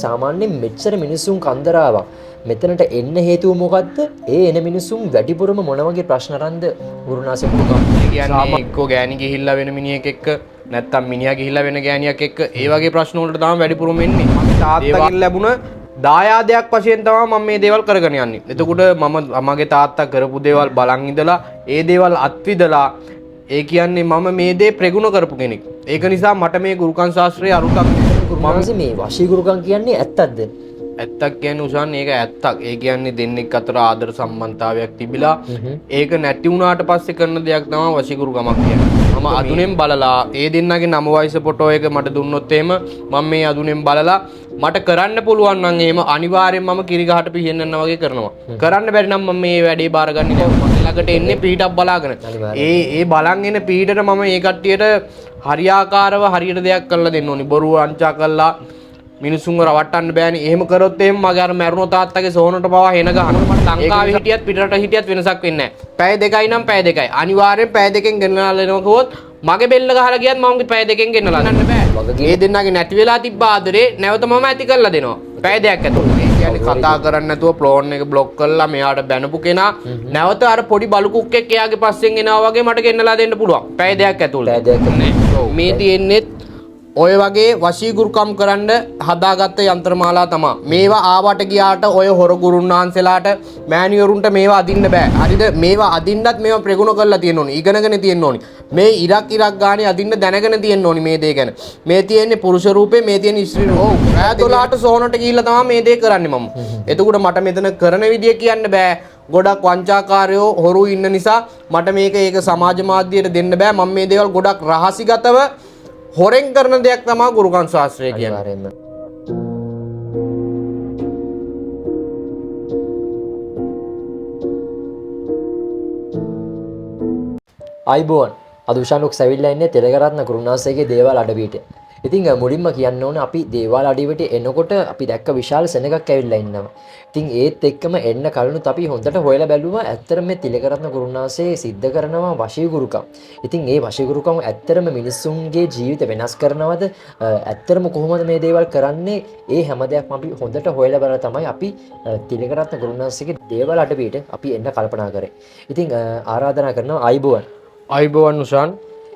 සාමාන්‍යයෙන් මෙච්චර මිනිස්සුන් කන්දරාවක් මෙතනට එන්න හේතුව මොකද්ද? ඒ එන මිනිස්සුන් වැඩිපුරම මොන වගේ ප්‍රශ්න අරන්ද ගුරුනාසේ පුරුකම් කියන්නේ එක්කෝ ගෑණි ගිහිල්ලා වෙන මිනිහෙක් එක්ක නැත්තම් මිනිහා ගිහිල්ලා වෙන ගෑණියක් එක්ක ඒ වගේ ප්‍රශ්න වලට තමයි වැඩිපුරම එන්නේ. මගේ තාත්තගෙන් ලැබුණ දායාදයක් වශයෙන් තමයි මම මේ දේවල් කරගෙන යන්නේ. එතකොට මම මගේ තාත්තා කරපු දේවල් බලන් ඉඳලා ඒ දේවල් අත්විදලා ඒ කියන්නේ මම මේ දේ ප්‍රගුණ කරපු කෙනෙක්. ඒක නිසා මට මේ ගුරුකම් ශාස්ත්‍රයේ අරුතක් ගුරුනාසේ මේ වශී ගුරුකම් කියන්නේ ඇත්තක්ද? ඇත්තක් කියන්නේ උසන් ඒක ඇත්තක්. ඒ කියන්නේ දෙන්නෙක් අතර ආදර සම්බන්ධතාවයක් තිබිලා ඒක නැති වුණාට පස්සේ කරන දෙයක් තමයි වශීගුරුකමක් කියන්නේ. මම අදුනෙන් බලලා ඒ දෙන්නගේ නම වයස ෆොටෝ එක මට දුන්නොත් එහෙම මම මේ අදුනෙන් බලලා මට කරන්න පුළුවන් නම් එහෙම අනිවාර්යෙන් මම කිරිගහට පිහින්නන්න වගේ කරනවා. කරන්න බැරි නම් මම මේ වැඩේ බාරගන්නේ නැහැ. මගේ ළඟට එන්නේ පීඩක් බලාගෙන. ඒ බලන් එන පීඩට මම ඒ කට්ටියට හරියාකාරව හරියට දෙයක් කරලා දෙන්න ඕනි. බොරුව අංචා කරලා මිනිසුන්ව රවට්ටන්න බෑනේ. එහෙම කරොත් එහෙම මගේ අර මැරුණු තාත්තගේ සෝනට පවා හෙන ගහනවා. මට ලංකාවේ හිටියත් පිටරට හිටියත් වෙනසක් වෙන්නේ නැහැ. පැය දෙකයි නම් පැය දෙකයි. අනිවාර්යෙන් පැය දෙකෙන් ගෙනලා එනවා කිව්වොත් මගේ බෙල්ල ගහලා ගියත් මම පැය දෙකෙන් ගෙනලා ගන්න බෑ. මේ දෙන්නගේ නැති වෙලා තිබ්බ ආදරේ නැවත මම ඇති කරලා දෙනවා. පැය දෙකක් ඇතුළත. ඒ කියන්නේ කතා කරන්නේ නැතුව ෆෝන් එක බ්ලොක් කරලා මෙයාට බැනපු කෙනා නැවත අර පොඩි බලු කුක්කෙක් එයාගේ පස්සෙන් එනවා වගේ මට ගෙනලා දෙන්න පුළුවන්. පැය දෙකක් ඇතුළත. පැය දෙකක් මේ තියෙන්නේ ඔය වගේ වශීගුරුකම් කරන්න හදාගත්ත යන්ත්‍රමාලා තමා. මේවා ආවට ගියාට ඔය හොර ගුරුන් වහන්සේලාට මෑණිවරුන්ට මේවා අදින්න බෑ. හරිද? මේවා අදින්නත් මේවා ප්‍රගුණ කරලා තියෙන්න ඕනි. ඉගෙනගෙන තියෙන්න ඕනි. මේ ඉරක් ගානේ අදින්න දැනගෙන තියෙන්න ඕනි මේ දේ ගැන. මේ තියෙන්නේ පුරුෂ රූපේ, මේ තියෙන්නේ ස්ත්‍රී රූපේ. ඔව්. රෑ 12ට සෝනට ගිහිල්ලා තමයි මේ දේ කරන්නේ මම. එතකොට මට මෙතන කරන විදිය කියන්න බෑ. ගොඩක් වංචාකාරයෝ හොරු ඉන්න නිසා මට මේක ඒක සමාජ මාධ්‍යයට දෙන්න බෑ. මම මේ දේවල් ගොඩක් රහසිගතව හොරෙන් කරන දෙයක් තමයි ගුරුකම් ශාස්ත්‍රය කියන්නේ. අයිබෝන් අද උෂානුක් සැවිල්ලා ඉන්නේ තෙලගරත්න ගුරුනාසේගේ දේවාල අඩවියට. ඉතින් මුලින්ම කියන්න ඕනේ අපි දේවාල අඩවියට එනකොට අපි දැක්ක විශාල සෙනඟක් ඇවිල්ලා ඉන්නවා. ඉතින් ඒත් එක්කම එන්න කලිනුත් අපි හොඳට හොයලා බැලුවා ඇත්තටම මේ තිලකරත්න ගුරුනාසේ සිද්ධ කරනවා වශී ගුරුකම්. ඉතින් ඒ වශී ගුරුකම් ඇත්තටම මිනිස්සුන්ගේ ජීවිත වෙනස් කරනවද? ඇත්තටම කොහොමද මේ දේවල් කරන්නේ? ඒ හැම දෙයක්ම අපි හොඳට හොයලා බලලා තමයි අපි තිලකරත්න ගුරුනාසේගේ දේවාල අඩවියට අපි එන්න කල්පනා කරේ. ඉතින් ආරාධනා කරනවා අයිබෝන්. අයිබෝන් උෂාන්.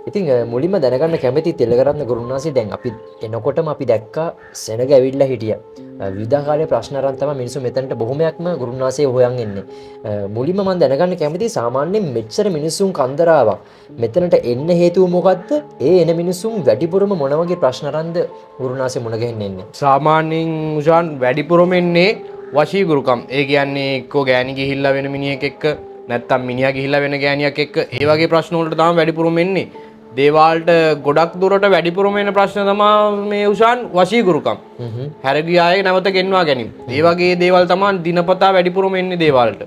ඉතින් මුලින්ම දැනගන්න කැමති තිලකරත්න ගුරුනාසේ දැන් අපි එනකොටම අපි දැක්කා සෙනග ඇවිල්ලා හිටියා. විවිධාකාරයේ ප්‍රශ්න අරන් තමයි මිනිස්සු මෙතනට බොහොමයක්ම ගුරුනාසේ හොයන් එන්නේ. මුලින්ම මම දැනගන්න කැමති සාමාන්‍යයෙන් මෙච්චර මිනිස්සුන් කන්දරාවක් මෙතනට එන්න හේතුව මොකද්ද? ඒ එන මිනිස්සුන් වැඩිපුරම මොන වගේ ප්‍රශ්න අරන්ද ගුරුනාසේ මුණ ගැහෙන්නේ? සාමාන්‍යයෙන් උෂාන් වැඩිපුරම එන්නේ වශී ගුරුකම්. ඒ කියන්නේ එක්කෝ ගෑණි ගිහිල්ලා වෙන මිනිහෙක් එක්ක නැත්තම් මිනිහා ගිහිල්ලා වෙන ගෑණියක් එක්ක ඒ වගේ ප්‍රශ්න වලට තමයි වැඩිපුරම එන්නේ. දේවාලට ගොඩක් දුරට වැඩිපුරම එන ප්‍රශ්න තමයි මේ උෂාන් වශී ගුරුකම්. හැරගිය අය නැවත ගෙන්වා ගැනීම. ඒ වගේ දේවල් තමයි දිනපතා වැඩිපුරම එන්නේ දේවාලට.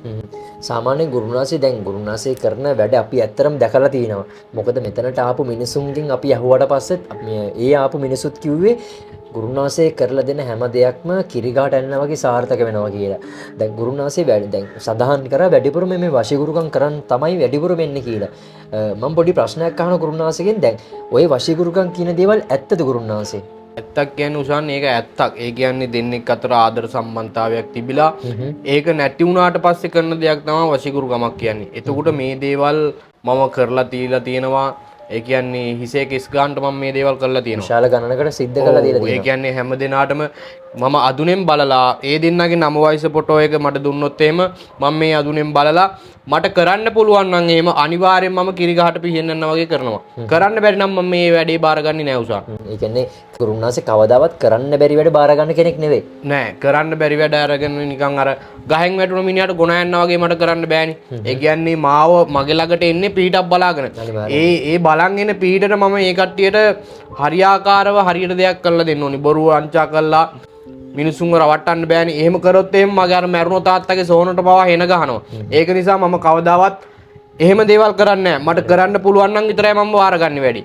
සාමාන්‍යයෙන් ගුරුනාසේ දැන් ගුරුනාසේ කරන වැඩ අපි ඇත්තරම දැකලා තියෙනවා. මොකද මෙතනට ආපු මිනිසුන්ගෙන් අපි අහුවට පස්සෙත් ඒ ආපු මිනිසුත් කිව්වේ ගුරුනාසේ කරලා දෙන හැම දෙයක්ම කිරිගාට ඇන්නා වගේ සාර්ථක වෙනවා කියලා. දැන් ගුරුනාසේ දැන් සඳහන් කරා වැඩිපුරම මේ වශී ගුරුකම් කරන් තමයි වැඩිපුරම එන්නේ කියලා. මම පොඩි ප්‍රශ්නයක් අහන ගුරුනාසේගෙන් දැන් ඔය වශී ගුරුකම් කියන දේවල් ඇත්තද ගුරුනාසේ? ඇත්තක් කියන්නේ උසන් ඒක ඇත්තක්. ඒ කියන්නේ දෙන්නෙක් අතර ආදර සම්බන්ධතාවයක් තිබිලා ඒක නැති වුණාට පස්සේ කරන දෙයක් තමයි වශී ගුරුකමක් කියන්නේ. එතකොට මේ දේවල් මම කරලා තියලා තියෙනවා. ඒ කියන්නේ හිසේ කිස් ගන්නට මම මේ දේවල් කරලා තියෙනවා. විශාල ගණනකට සිද්ධ කරලා දීලා තියෙනවා. ඒ කියන්නේ හැම දිනාටම මම අදුනෙන් බලලා ඒ දෙන්නගේ නම වයස ෆොටෝ එක මට දුන්නොත් එහෙම මම මේ අදුනෙන් බලලා මට කරන්න පුළුවන් නම් එහෙම අනිවාර්යෙන් මම කිරිගහට පිහින්නන්න වගේ කරනවා. කරන්න බැරි නම් මම මේ වැඩේ බාරගන්නේ නැහැ උසා. ඒ කියන්නේ ගුරුනාසේ කවදාවත් කරන්න බැරි වැඩ බාරගන්න කෙනෙක් නෙවෙයි. නෑ කරන්න බැරි වැඩ අරගෙන නිකන් අර ගහෙන් වැටුණු මිනිහට ගොනා යනවා වගේ මට කරන්න බෑනේ. ඒ කියන්නේ මාව මගේ ළඟට එන්නේ පීඩක් බලාගෙන. ඒ බලන් එන පීඩට මම ඒ කට්ටියට හරියාකාරව හරියට දෙයක් කරලා දෙන්න ඕනි. බොරුව අංචා කරලා මිනිසුන්ව රවට්ටන්න බෑනේ. එහෙම කරොත් එහෙම මගේ අර මැරුණු තාත්තගේ සෝනට පවා හෙන ගහනවා. ඒක නිසා මම කවදාවත් එහෙම දේවල් කරන්නේ නැහැ. මට කරන්න පුළුවන් නම් විතරයි මම වාරගන්නේ වැඩි.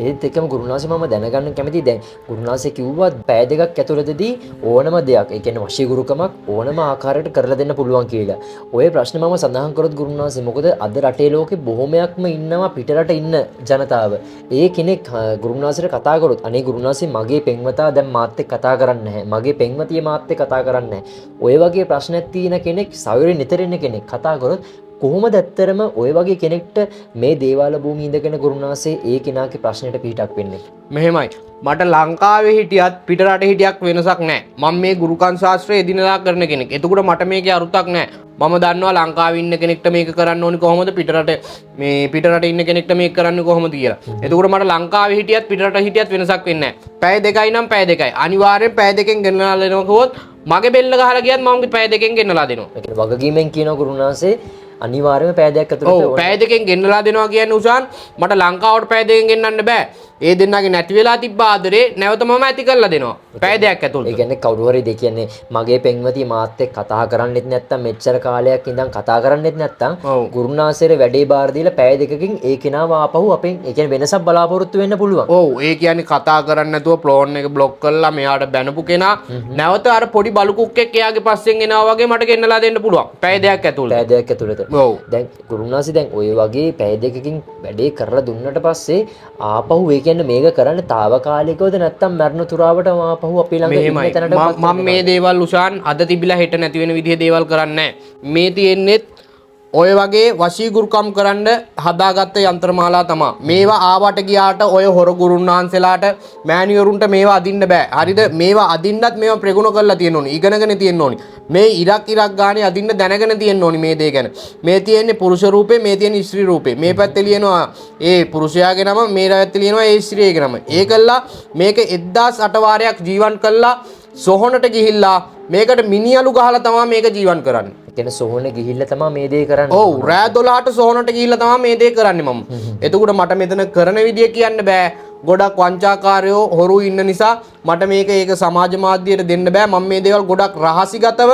ඒත් එක්කම ගුරුනාසේ මම දැනගන්න කැමතියි දැන් ගුරුනාසේ කිව්වා පැය දෙකක් ඇතුළතදී ඕනම දෙයක් ඒ කියන්නේ වශීගුරුකමක් ඕනම ආකාරයකට කරලා දෙන්න පුළුවන් කියලා. ඔය ප්‍රශ්නේ මම සඳහන් කරොත් ගුරුනාසේ මොකද අද රටේ ලෝකේ බොහොමයක්ම ඉන්නවා පිටරට ඉන්න ජනතාව. ඒ කෙනෙක් ගුරුනාසේට කතා කරොත් අනේ ගුරුනාසේ මගේ පෙන්වතා දැන් මාත් එක්ක කතා කරන්නේ නැහැ. මගේ පෙන්වතිය මාත් එක්ක කතා කරන්නේ නැහැ. ඔය වගේ ප්‍රශ්නයක් තියෙන කෙනෙක් සවිරේ නිතර ඉන්න කෙනෙක් කතා කරොත් කොහොමද ඇත්තරම ඔය වගේ කෙනෙක්ට මේ දේවාල භූමියේ ඉඳගෙන ගුරුනාසේ ඒ කෙනාගේ ප්‍රශ්නෙට පිටක් වෙන්නේ? මෙහෙමයි මට ලංකාවේ හිටියත් පිටරට හිටියක් වෙනසක් නැහැ. මම මේ ගුරුකම් ශාස්ත්‍රය එදිනදා කරන කෙනෙක්. එතකොට මට මේකේ අරුතක් නැහැ. මම දන්නවා ලංකාවේ ඉන්න කෙනෙක්ට මේක කරන්න ඕනි කොහොමද පිටරට ඉන්න කෙනෙක්ට මේක කරන්න කොහොමද කියලා. එතකොට මට ලංකාවේ හිටියත් පිටරට හිටියත් වෙනසක් වෙන්නේ නැහැ. පැය දෙකයි නම් පැය දෙකයි. අනිවාර්යෙන් පැය දෙකෙන් ගෙනලා දෙනවා කිව්වොත් මගේ බෙල්ල ගහලා ගියත් මම පැය දෙකෙන් ගෙනලා දෙනවා. ඒ කියන්නේ වගකීමෙන් කියනවා ගුරුනාසේ අනිවාර්යයෙන්ම පැය දෙකක් ඇතුළත පැය දෙකෙන් ගෙන්නලා දෙනවා කියන්නේ උසාන් මට ලංකාවට පැය දෙකෙන් ගෙන්නන්න බෑ. ඒ දෙන්නගේ නැති වෙලා තිබ්බ ආදරේ නැවත මම ඇති කරලා දෙනවා. පැය දෙකක් ඇතුළත. ඒ කියන්නේ කවුරු හරි දෙ කියන්නේ මගේ පෙන්වතිය මාත් එක්ක කතා කරන්නෙත් නැත්තම් මෙච්චර කාලයක් ඉඳන් කතා කරන්නෙත් නැත්තම් ගුරුනාසේර වැඩේ බාර දීලා පැය දෙකකින් ඒ කෙනාව ආපහු අපෙන් ඒ කියන්නේ වෙනසක් බලාපොරොත්තු වෙන්න පුළුවන්. ඔව් ඒ කියන්නේ කතා කරන්නේ නැතුව ෆෝන් එක බ්ලොක් කරලා මෙයාට බැනපු කෙනා නැවත අර පොඩි බලු කුක්කෙක් එයාගේ පස්සෙන් එනවා වගේ මට ගෙන්නලා දෙන්න පුළුවන්. පැය දෙකක් ඇතුළත. පැය දෙකක් ඇතුළත. ඔව්. දැන් ගුරුනාසේ දැන් ඔය වගේ පැය දෙකකින් වැඩේ කරලා දුන්නට පස්සේ ආපහු ඒ කියන්නේ මේක කරන්න తాවකාලිකවද නැත්තම් මරණ තුරාවට ආපහු අපි ළඟ ඉන්න තැනට මම මේ දේවල් උසාන් අද තිබිලා හෙට නැති වෙන විදිහේ දේවල් කරන්නේ නැහැ. මේ තියෙන්නේ ඔය වගේ වශීගුරුකම් කරන්න හදාගත්ත යන්ත්‍රමාලා තමයි. මේවා ආවට ගියාට ඔය හොර ගුරුන් වහන්සේලාට මෑණියරුන්ට මේවා අදින්න බෑ. හරිද? මේවා අදින්නත් මේවා ප්‍රගුණ කරලා තියෙන්න ඕනි. ඉගෙනගෙන තියෙන්න ඕනි. මේ ඉරක් ගානේ අදින්න දැනගෙන තියෙන්න ඕනි මේ දේ ගැන. මේ තියෙන්නේ පුරුෂ රූපේ, මේ තියෙන්නේ ස්ත්‍රී රූපේ. මේ පැත්තේ ලියනවා ඒ පුරුෂයාගේ නම, මේ පැත්තේ ලියනවා ඒ ස්ත්‍රියගේ නම. ඒකල්ලා මේක 1008 වාරයක් ජීවන් කළා සොහොනට ගිහිල්ලා මේකට මිනියලු ගහලා තමයි මේක ජීවන් කරන්නේ. කියන සෝහනේ ගිහිල්ලා තමයි මේ දේ කරන්නේ. ඔව් රෑ 12ට සෝහනට ගිහිල්ලා තමයි මේ දේ කරන්නේ මම. එතකොට මට මෙතන කරන විදිය කියන්න බෑ. ගොඩක් වංචාකාරයෝ හොරු ඉන්න නිසා මට මේක ඒක සමාජ මාධ්‍යයට දෙන්න බෑ. මම මේ දේවල් ගොඩක් රහසිගතව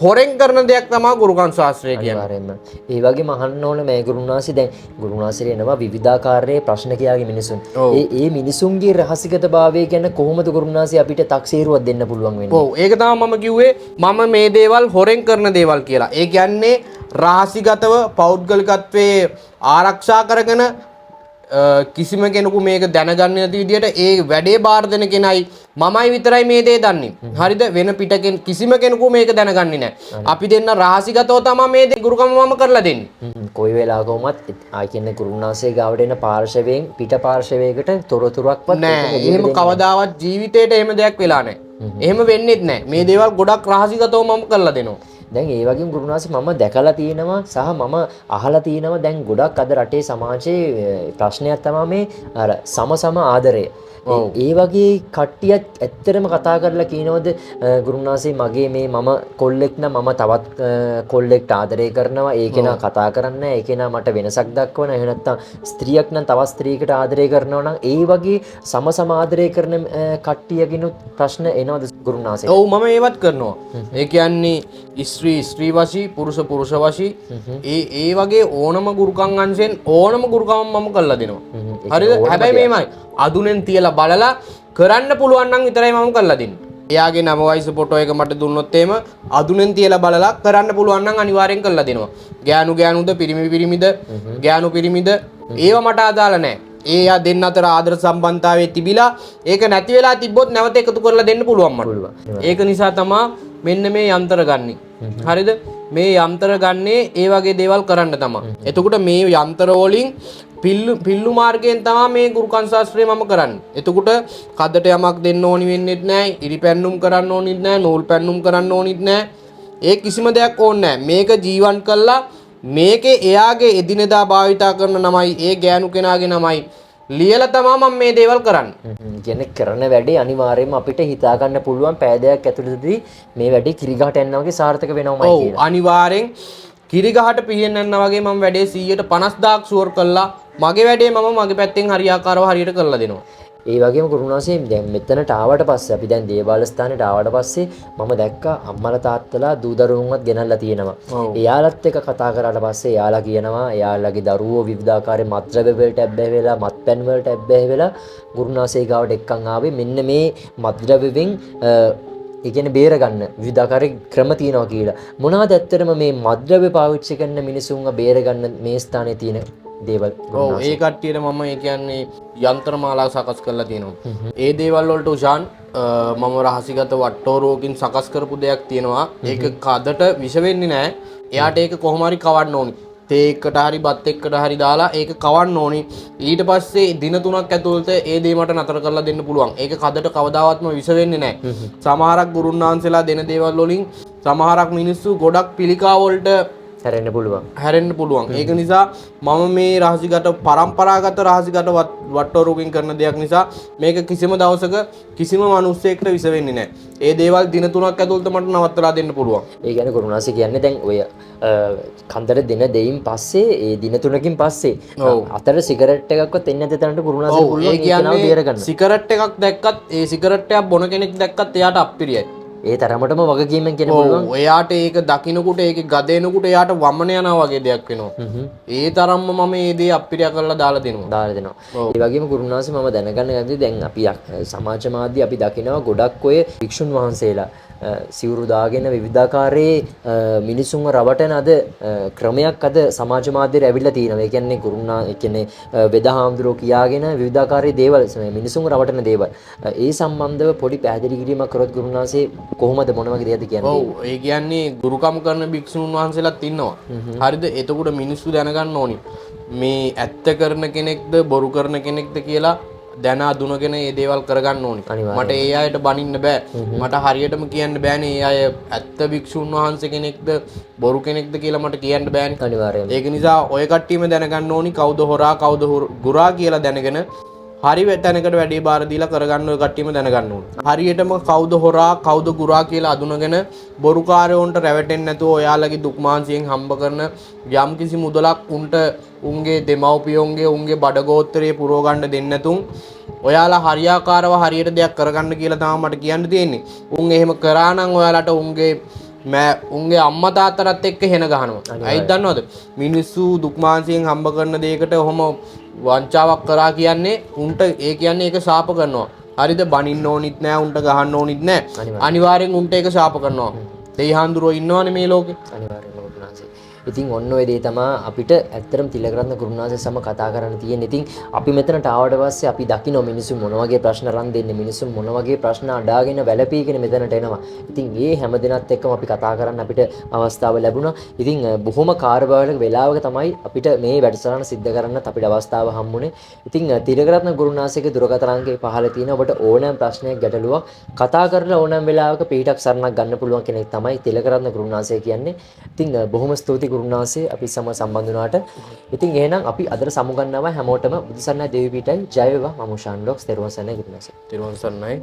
හොරෙන් කරන දෙයක් තමයි ගුරුකම් ශාස්ත්‍රය කියන්නේ. ඒ වගේම අහන්න ඕන මේ ගුරුනාසි දැන් ගුරුනාසිරේ එනවා විවිධාකාරයේ ප්‍රශ්න කියාගේ මිනිසුන්. ඒ මිනිසුන්ගේ රහසිගතභාවය ගැන කොහොමද ගුරුනාසි අපිට තක්සේරුවක් දෙන්න පුළුවන් වෙන්නේ? ඔව් ඒක තමයි මම කිව්වේ මම මේ දේවල් හොරෙන් කරන දේවල් කියලා. ඒ කියන්නේ රහසිගතව පෞද්ගලිකත්වයේ ආරක්ෂා කරගෙන කිසිම කෙනෙකු මේක දැනගන්න නැති විදියට ඒ වැඩේ බාර දෙන කෙනයි මමයි විතරයි මේ දේ දන්නේ. හරිද? වෙන පිටකෙන් කිසිම කෙනෙකු මේක දැනගන්නේ නැහැ. අපි දෙන්න රහසිගතව තමයි මේ දේ ගුරුකම මම කරලා දෙන්නේ. කොයි වෙලාවක වුමත් ආ කියන්නේ ගුරුනාසේ ගාවට එන පාර්ශවයෙන් පිට පාර්ශවයකට තොරතුරක්වත් නැහැ. එහෙම කවදාවත් ජීවිතේට එහෙම දෙයක් වෙලා නැහැ. එහෙම වෙන්නේත් නැහැ. මේ දේවල් ගොඩක් රහසිගතව මම කරලා දෙනවා. දැන් ඒ වගේම ගුරුනාසි මම දැකලා තියෙනවා සහ මම අහලා තියෙනවා දැන් ගොඩක් අද රටේ සමාජයේ ප්‍රශ්නයක් තමයි මේ අර සම ආදරය. ඒ වගේ කට්ටියක් ඇත්තටම කතා කරලා කියනවද ගුරුනාසි මගේ මේ මම කොල්ලෙක් නම් මම තවත් කොල්ලෙක්ට ආදරය කරනවා ඒ කෙනා කතා කරන්නේ නැහැ ඒ කෙනා මට වෙනසක් දක්වන එහෙම නැත්නම් ස්ත්‍රියක් නම් තවත් ස්ත්‍රියකට ආදරය කරනවා නම් ඒ වගේ සම ආදරය කරන කට්ටියකිනුත් ප්‍රශ්න එනවද ගුරුනාසි? ඔව් මම ඒවත් කරනවා. ඒ කියන්නේ ස්ත්‍රී වශී පුරුෂ වශී ඒ වගේ ඕනම ගුරුකම් අංශෙන් ඕනම ගුරුකම් මම කරලා දෙනවා. හරිද? හැබැයි මේමයි අදුනෙන් තියලා බලලා කරන්න පුළුවන් නම් විතරයි මම කරලා දෙන්නේ. එයාගේ නම වයස ෆොටෝ එක මට දුන්නොත් එහෙම අදුනෙන් තියලා බලලා කරන්න පුළුවන් නම් අනිවාර්යෙන් කරලා දෙනවා. ගෑනුද පිරිමිද පිරිමිද ඒව මට අදාළ නැහැ. ඒ දෙන්න අතර ආදර සම්බන්ධතාවයේ තිබිලා ඒක නැති වෙලා තිබ්බොත් නැවත එකතු කරලා දෙන්න පුළුවන් මට. ඒක නිසා තමයි මෙන්න මේ යන්ත්‍ර ගන්නේ. හරිද? මේ යන්ත්‍ර ගන්නේ ඒ වගේ දේවල් කරන්න තමයි. එතකොට මේ යන්ත්‍ර වලින් පිල්ලු මාර්ගයෙන් තමයි මේ ගුරුකම් ශාස්ත්‍රය මම කරන්නේ. එතකොට කඩට යමක් දෙන්න ඕනි වෙන්නේත් නැහැ, ඉරි පැන්නුම් කරන්න ඕනිත් නැහැ, නූල් පැන්නුම් කරන්න ඕනිත් නැහැ. ඒ කිසිම දෙයක් ඕනේ නැහැ. මේක ජීවන් කළා මේකේ එයාගේ එදිනෙදා භාවිතා කරන නමයි ඒ ගෑනු කෙනාගේ නමයි ලියලා තමයි මම මේ දේවල් කරන්නේ. කියන්නේ කරන වැඩේ අනිවාර්යයෙන්ම අපිට හිතා ගන්න පුළුවන් පෑදයක් ඇතුළතදී මේ වැඩේ කිරිගහට යනවා වගේ සාර්ථක වෙනවමයි කියලා. ඔව් අනිවාර්යෙන් කිරිගහට පිහින් යනවා වගේ මම වැඩේ 150,000ක් ෂුවර් කළා. මගේ වැඩේ මම මගේ පැත්තෙන් හරියාකාරව හරියට කරලා දෙනවා. ඒ වගේම ගුරුනාසේ දැන් මෙතනට ආවට පස්සේ අපි දැන් දේවාලස්ථානෙට ආවට පස්සේ මම දැක්කා අම්මලා තාත්තලා දූ දරුවන්වත් ගෙනල්ලා තියෙනවා. ඔව්. එයාලත් එක්ක කතා කරාට පස්සේ එයාලා කියනවා එයාලගේ දරුවෝ විවිධාකාරයේ මත්ද්‍රව්‍ය වලට ඇබ්බැහි වෙලා මත්පැන් වලට ඇබ්බැහි වෙලා ගුරුනාසේ ගාවට එක්කන් ආවේ මෙන්න මේ මත්ද්‍රව්‍යෙන් ඒ කියන්නේ බේරගන්න විවිධාකාරයේ ක්‍රම තියෙනවා කියලා. මොනවද ඇත්තටම මේ මත්ද්‍රව්‍ය පාවිච්චි කරන මිනිසුන්ව බේරගන්න මේ ස්ථානයේ තියෙන දේවල්? ඔව් ඒ කට්ටියට මම ඒ කියන්නේ යන්ත්‍රමාලා සකස් කරලා තියෙනවා. ඒ දේවල් වලට උෂාන් මම රහසිගත වට්ටෝරුවකින් සකස් කරපු දෙයක් තියෙනවා. ඒක කදට විෂ වෙන්නේ නැහැ. එයාට ඒක කොහොම හරි කවන්න ඕනි. තේ එක්කට හරි බත් එක්කට හරි දාලා ඒක කවන්න ඕනි. ඊට පස්සේ දින 3ක් ඇතුළත ඒ දේ මට නතර කරලා දෙන්න පුළුවන්. ඒක කදට කවදාවත්ම විෂ වෙන්නේ නැහැ. සමහරක් ගුරුන්වහන්සේලා දෙන දේවල් වලින් සමහරක් මිනිස්සු ගොඩක් පිළිකා වලට හැරෙන්න පුළුවන්. හැරෙන්න පුළුවන්. ඒක නිසා මම මේ රහසිගත පරම්පරාගත රහසිගත වට්ටෝරුවකින් කරන දෙයක් නිසා මේක කිසිම දවසක කිසිම මිනිස්සෙක්ට විස වෙන්නේ නැහැ. ඒ දේවල් දින 3ක් ඇතුළත මට නවත්තලා දෙන්න පුළුවන්. ඒ කියන්නේ ගුරුනාසේ කියන්නේ දැන් ඔය කන්දර දින දෙයින් පස්සේ ඒ දින 3කින් පස්සේ අතර සිගරට් එකක්වත් එන්නේ නැති තැනට ගුරුනාසේ පුළුවන් ඒක නව බේරගන්න. සිගරට් එකක් දැක්කත් ඒ සිගරට් එකක් බොන කෙනෙක් දැක්කත් එයාට අප්පිරියයි. ඒ තරමටම වගකීමෙන් කියන පුළුවන්. එයාට ඒක දකින්නකොට ඒක ගදේනකොට එයාට වමන යනවා වගේ දෙයක් වෙනවා. ඒ තරම්ම මම මේ දේ අප්පිරිය කරලා දාලා දෙනවා. ඒ වගේම ගුරුනාසේ මම දැනගන්න ගන්නේ දැන් අපි සමාජ මාධ්‍ය අපි දකිනවා ගොඩක් ඔය භික්ෂුන් වහන්සේලා සිවුරු දාගෙන විවිධාකාරයේ මිනිසුන්ව රවටන අද ක්‍රමයක් අද සමාජ මාධ්‍යයට ඇවිල්ලා තියෙනවා. ඒ කියන්නේ ඒ කියන්නේ වෙදහාමුදුරෝ කියාගෙන විවිධාකාරයේ දේවල් මිනිසුන්ව රවටන දේවල්. ඒ සම්බන්ධව පොඩි පැහැදිලි කිරීමක් කරොත් ගුරුනාසේ කොහොමද මොන වගේ දෙයක්ද කියන්නේ? ඔව් ඒ කියන්නේ ගුරුකම් කරන භික්ෂුන් වහන්සේලාත් ඉන්නවා. හරිද? එතකොට මිනිස්සු දැනගන්න ඕනි. මේ ඇත්ත කරන කෙනෙක්ද බොරු කරන කෙනෙක්ද කියලා දැන අඳුනගෙන මේ දේවල් කරගන්න ඕනි. මට ඒ අයට බනින්න බෑ. මට හරියටම කියන්න බෑනේ ඒ අය ඇත්ත භික්ෂුන් වහන්සේ කෙනෙක්ද බොරු කෙනෙක්ද කියලා මට කියන්න බෑනේ. අනිවාර්යයෙන්. ඒක නිසා ඔය කට්ටියම දැනගන්න ඕනි කවුද හොරා කවුද ගුරා කියලා දැනගෙන හරි තැනකට වැඩේ බාර දීලා කරගන්න ඔය කට්ටියම දැනගන්න ඕනේ. හරියටම කවුද හොරා කවුද ගුරා කියලා අඳුනගෙන බොරුකාරයොන්ට රැවටෙන්නේ නැතුව ඔයාලගේ දුක් මාංශයෙන් හම්බ කරන යම් කිසි මුදලක් උන්ගේ දෙමව්පියොන්ගේ උන්ගේ බඩගෝත්‍රයේ පුරව ගන්න දෙන්නේ නැතුන් ඔයාලා හරියාකාරව හරියට දෙයක් කරගන්න කියලා තමයි මට කියන්න තියෙන්නේ. උන් එහෙම කරා නම් ඔයාලට උන්ගේ අම්මා තාත්තටත් එක්ක හෙන ගහනවා. ඇයි දන්නවද? මිනිස්සු දුක් මාංශයෙන් හම්බ කරන දෙයකට ඔහොම වංචාවක් කරා කියන්නේ උන්ට ඒ කියන්නේ ඒක ශාප කරනවා. හරිද? බනින්න ඕනිත් නෑ උන්ට ගහන්න ඕනිත් නෑ. අනිවාර්යෙන් උන්ට ඒක ශාප කරනවා. දෙයිහාඳුරෝ ඉන්නවනේ මේ ලෝකේ. අනිවාර්යෙන්ම ගුරුනාසේ. ඉතින් ඔන්න ඔය දේ තමයි අපිට ඇත්තටම තිලකරත්න ගුරුනාසේ සම කතා කරන්න තියෙන්නේ. ඉතින් අපි මෙතනට ආවට පස්සේ අපි දකින්න මිනිස්සු මොන වගේ ප්‍රශ්න රන් දෙන්නේ මිනිස්සු මොන වගේ ප්‍රශ්න අඩාගෙන වැළපීගෙන මෙතනට එනවා. ඉතින් ඒ හැම දිනත් එක්කම අපි කතා කරන්න අපිට අවස්ථාව ලැබුණා. ඉතින් බොහොම කාර්යබහුල වෙලාවක තමයි අපිට මේ වැඩසටහන සිද්ධ කරන්නත් අපිට අවස්ථාව හම්බුනේ. ඉතින් තිලකරත්න ගුරුනාසේගේ දුරකථන අංකය පහළ තියෙනවා. ඔබට ඕනෑම ප්‍රශ්නයක් ගැටලුවක් කතා කරලා ඕනෑම වෙලාවක පිටක් සරණක් ගන්න පුළුවන් කෙනෙක් තමයි තිලකරත්න ගුරුනාසේ කියන්නේ. ඉතින් බොහොම ස්තුතියි ගුරුනාසේ අපි සම සම්බන්ධ වුණාට. ඉතින් එහෙනම් අපි අදට සමුගන්නවා හැමෝටම බුදුසරණයි දේවී පීඨයි ජය වේවා. මම උෂාන් ලොක්ස් තෙරුවන් සරණයි ගුරුනාසේ. තෙරුවන් සරණයි.